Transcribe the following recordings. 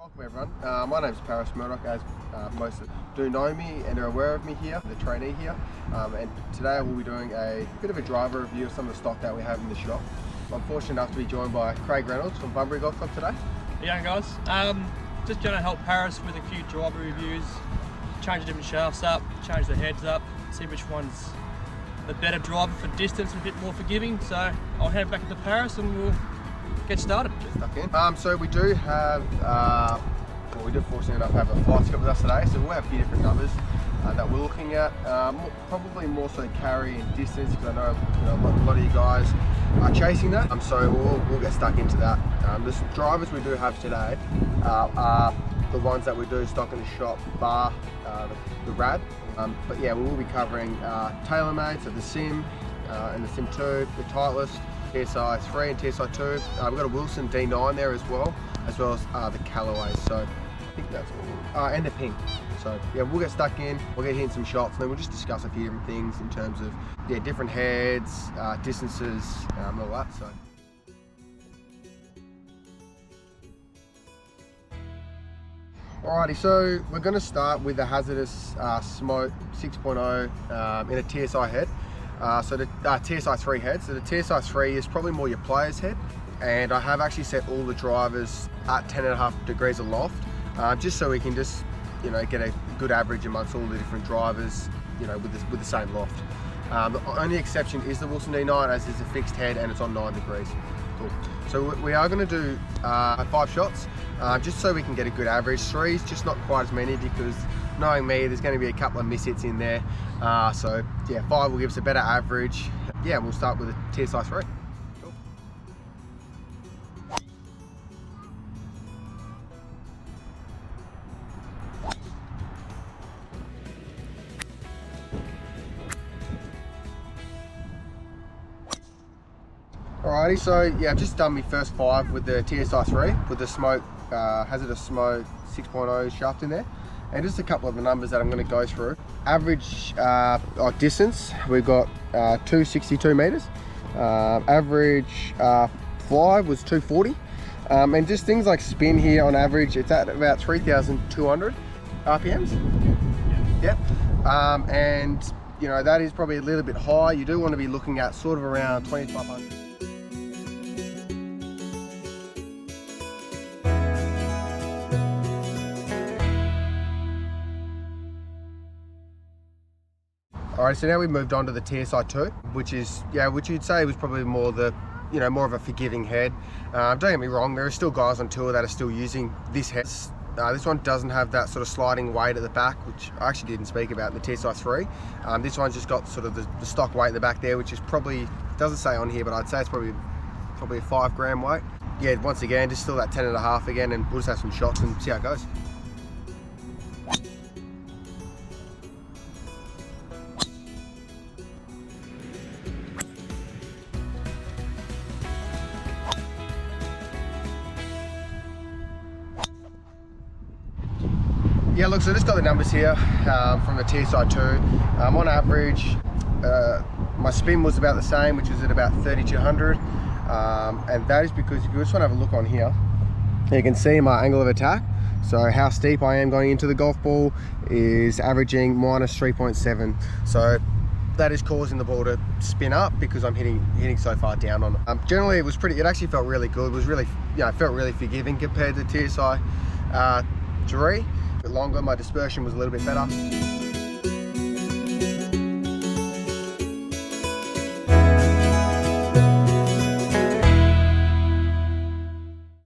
Welcome everyone, my name is Paris Murdoch, as most do know me and are aware of me here, the trainee here, and today we'll be doing a bit of a driver review of some of the stock that we have in the shop. I'm fortunate enough to be joined by Craig Reynolds from Dunsborough Golf Club today. Yeah guys, just going to help Paris with a few driver reviews, change the different shafts up, change the heads up, see which one's the better driver for distance and a bit more forgiving. So I'll hand back to Paris and we'll get started. Stuck in. So we do have, we did fortunately enough have a flight scope with us today, so we'll have a few different numbers that we're looking at. Probably more so carry and distance, because I know, a lot of you guys are chasing that. So we'll get stuck into that. The drivers we do have today are the ones that we do stock in the shop, bar the RAD. But yeah, we will be covering Taylormade, so the SIM and the SIM2, the Titleist, TSI3 and TSI2. We've got a Wilson D9 there as well as the CALLAWAY. So I think that's all. And the ping. So yeah, we'll get stuck in, we'll get hitting some shots, and then we'll just discuss a few different things in terms of different heads, distances, and all that. So. Alrighty, so we're going to start with the hazardous smoke 6.0 in a TSI head. So the TSI3 head. So the TSI3 is probably more your player's head, and I have actually set all the drivers at 10.5 degrees aloft, just so we can just get a good average amongst all the different drivers, with the same loft. The only exception is the Wilson D9, as is a fixed head and it's on 9 degrees. Cool. So we are going to do 5 shots, just so we can get a good average. 3's just not quite as many, because knowing me, there's going to be a couple of miss hits in there. So yeah, 5 will give us a better average. Yeah, we'll start with the TSI3. Cool. Alrighty, so yeah, I've just done my first 5 with the TSI3 with the smoke, hazardous smoke 6.0 shaft in there. And just a couple of the numbers that I'm going to go through. Average distance, we've got 262 meters. Average fly was 240. And just things like spin here on average, it's at about 3,200 RPMs. Yep. And that is probably a little bit high. You do want to be looking at sort of around 2,500. Alright, so now we've moved on to the TSI2, which you'd say was probably more more of a forgiving head. Don't get me wrong, there are still guys on tour that are still using this head. This one doesn't have that sort of sliding weight at the back, which I actually didn't speak about in the TSI3. This one's just got sort of the stock weight at the back there, which is probably, doesn't say on here, but I'd say it's probably a 5 gram weight. Yeah, once again, just still that 10.5 again, and we'll just have some shots and see how it goes. Yeah, look, so I just got the numbers here from the TSI2. On average, my spin was about the same, which is at about 3,200. And that is because if you just want to have a look on here, you can see my angle of attack. So how steep I am going into the golf ball is averaging minus 3.7. So that is causing the ball to spin up because I'm hitting so far down on it. Generally, it actually felt really good. It was really, it felt really forgiving compared to TSI3. Bit longer, my dispersion was a little bit better.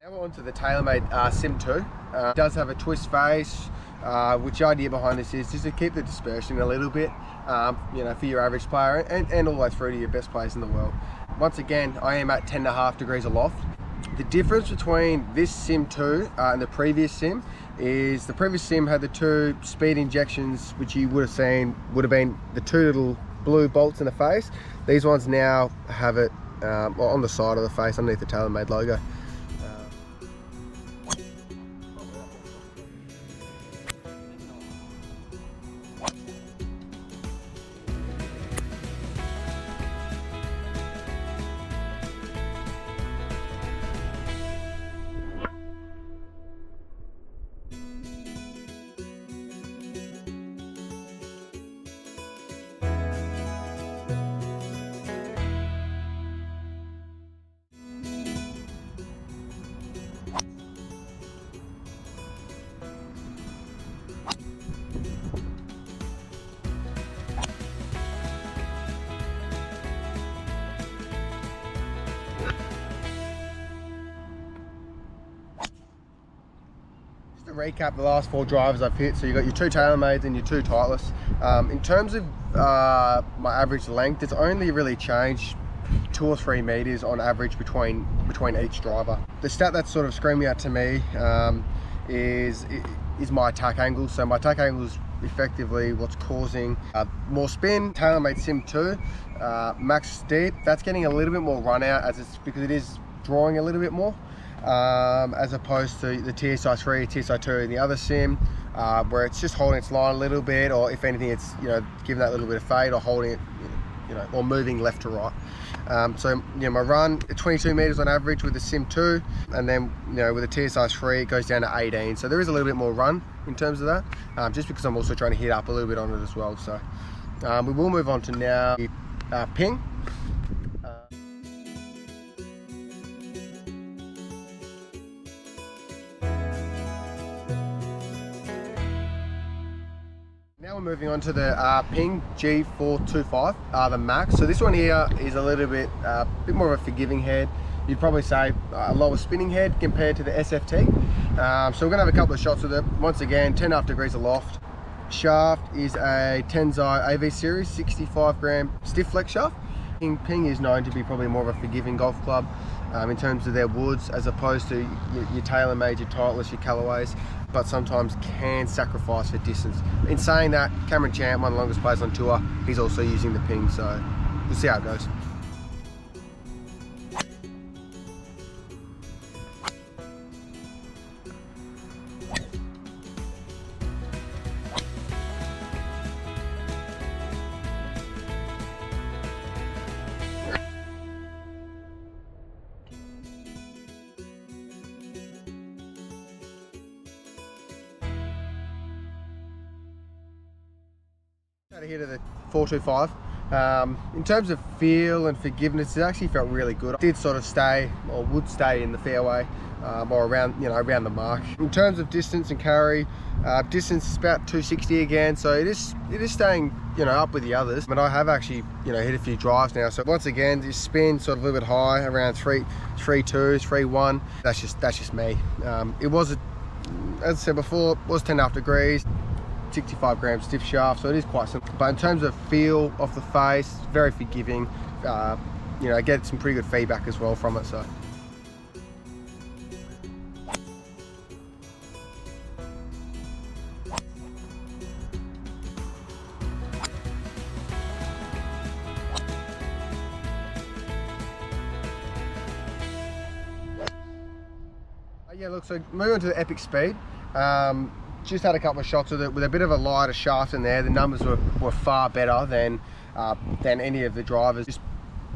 Now we're on to the Taylormade SIM2. It does have a twist face, which the idea behind this is just to keep the dispersion a little bit, for your average player and all the way through to your best players in the world. Once again, I am at 10.5 degrees aloft. The difference between this SIM2 and the previous SIM is the previous SIM had the 2 speed injections, which you would have seen would have been the 2 little blue bolts in the face. These ones now have it on the side of the face underneath the Taylormade logo. To recap the last 4 drivers I've hit, so you got your 2 Taylormades and your 2 Titleists. In terms of my average length, it's only really changed 2 or 3 meters on average between each driver. The stat that's sort of screaming out to me is my attack angle. So my attack angle is effectively what's causing more spin. Taylormade SIM2 max deep, that's getting a little bit more run out because it is drawing a little bit more. As opposed to the TSI3, TSI2 and the other sim, where it's just holding its line a little bit, or if anything it's giving that little bit of fade or holding it, or moving left to right. So my run 22 meters on average with the SIM2, and then with the TSI3 it goes down to 18. So there is a little bit more run in terms of that, just because I'm also trying to hit up a little bit on it as well. So we will move on to now ping. Now we're moving on to the Ping G425, the max. So this one here is a little bit more of a forgiving head. You'd probably say a lower spinning head compared to the SFT. So we're going to have a couple of shots with it. Once again, 10.5 degrees aloft. Shaft is a TSI AV series 65 gram stiff flex shaft. Ping is known to be probably more of a forgiving golf club in terms of their woods, as opposed to your Taylormade, your Titleist, your CALLAWAYs, but sometimes can sacrifice for distance. In saying that, Cameron Champ, one of the longest players on tour, he's also using the Ping, so we'll see how it goes. Out of here to the 425. In terms of feel and forgiveness, it actually felt really good. It did sort of stay, or would stay in the fairway, or around, around the mark. In terms of distance and carry, distance is about 260 again, so it is staying, up with the others. But I have actually, hit a few drives now. So once again, this spin sort of a little bit high, around 3.2, 3.1. That's just me. It was, as I said before, it was 10.5 degrees. 65 gram stiff shaft, so it is quite simple. But in terms of feel off the face, very forgiving. I get some pretty good feedback as well from it. So yeah, look, so moving on to the epic speed. Just had a couple of shots with it with a bit of a lighter shaft in there. The numbers were far better than any of the drivers just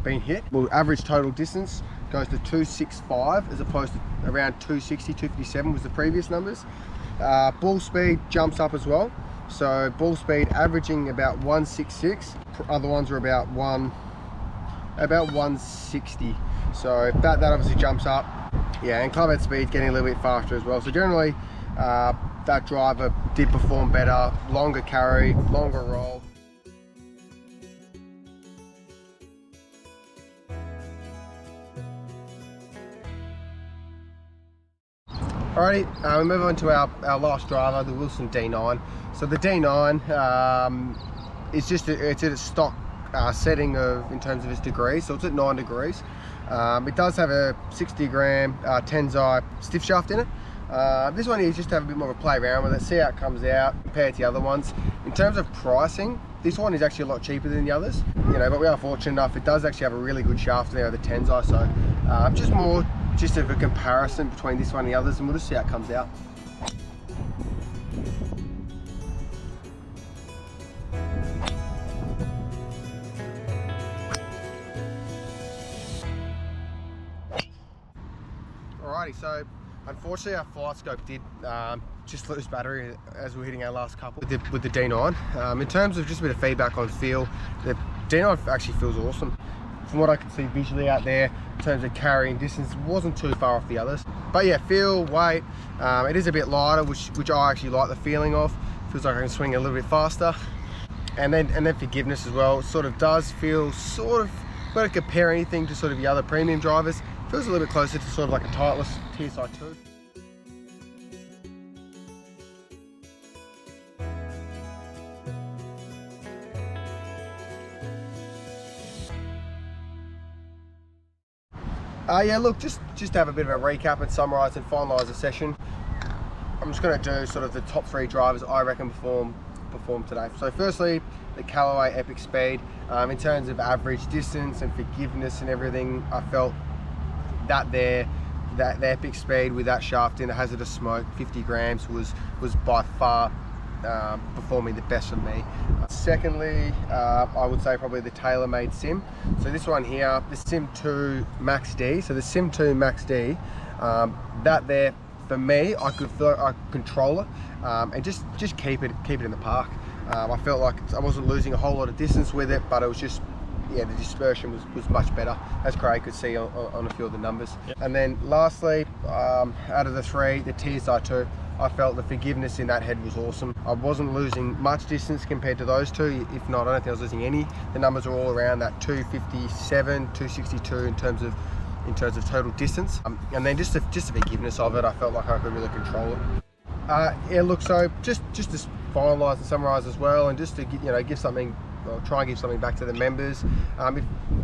been hit. Well, average total distance goes to 265 as opposed to around 260, 257 was the previous numbers. Ball speed jumps up as well. So ball speed averaging about 166. Other ones are about 160. So that obviously jumps up. Yeah, and club head speed's getting a little bit faster as well. So generally, that driver did perform better, longer carry, longer roll. Alrighty, we move on to our last driver, the Wilson D9. So the D9 is just it's at a stock setting in terms of its degrees, so it's at 9 degrees. It does have a 60 gram TSI stiff shaft in it. This one here is just to have a bit more of a play around with it, see how it comes out compared to the other ones. In terms of pricing, this one is actually a lot cheaper than the others, but we are fortunate enough, it does actually have a really good shaft in there with the TSI, so just of a comparison between this one and the others, and we'll just see how it comes out. Alrighty, so unfortunately our flight scope did just lose battery as we're hitting our last couple with the D9. In terms of just a bit of feedback on feel, the D9 actually feels awesome. From what I can see visually out there, in terms of carrying distance, it wasn't too far off the others. But yeah, feel, weight, it is a bit lighter, which I actually like the feeling of. Feels like I can swing a little bit faster. And then forgiveness as well. It sort of does feel if I compare anything to sort of the other premium drivers, feels a little bit closer to sort of like a Titleist TSI2. Yeah, look, just to have a bit of a recap and summarise and finalise the session. I'm just going to do sort of the top 3 drivers I reckon perform today. So firstly, the Callaway Epic Speed. In terms of average distance and forgiveness and everything, I felt that the Epic Speed with that shaft in the hazardous smoke, 50 grams, was by far performing the best for me. Secondly, I would say probably the Taylormade sim. So this one here, the SIM2 Max D. So the SIM2 Max D, that there for me, I could control it and just keep it in the park. I felt like I wasn't losing a whole lot of distance with it, but it was just, yeah, the dispersion was much better, as Craig could see on a few of the numbers. Yep. And then lastly, out of the 3, the TSI2, I felt the forgiveness in that head was awesome. I wasn't losing much distance compared to those 2. If not, I don't think I was losing any. The numbers are all around that 257, 262 in terms of total distance. And then just the forgiveness of it, I felt like I could really control it. Yeah, look, so just to finalise and summarise as well, and just to give something, try and give something back to the members.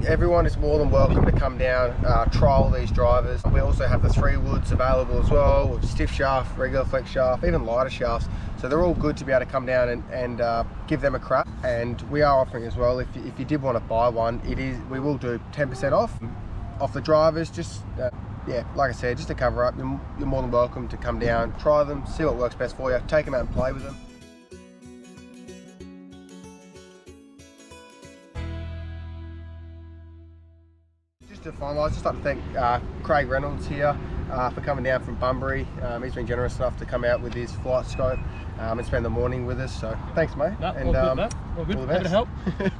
Everyone is more than welcome to come down, trial these drivers. We also have the 3 woods available as well, with stiff shaft, regular flex shaft, even lighter shafts. So they're all good to be able to come down and give them a crack. And we are offering as well, if you did want to buy one, we will do 10% off the drivers. Just yeah, like I said, just to cover up, you're more than welcome to come down, try them, see what works best for you, take them out and play with them. Just to finalise, just like to thank Craig Reynolds here for coming down from Bunbury. He's been generous enough to come out with his flight scope and spend the morning with us. So thanks, mate. No, and all good, all good. All the best. Happy to help.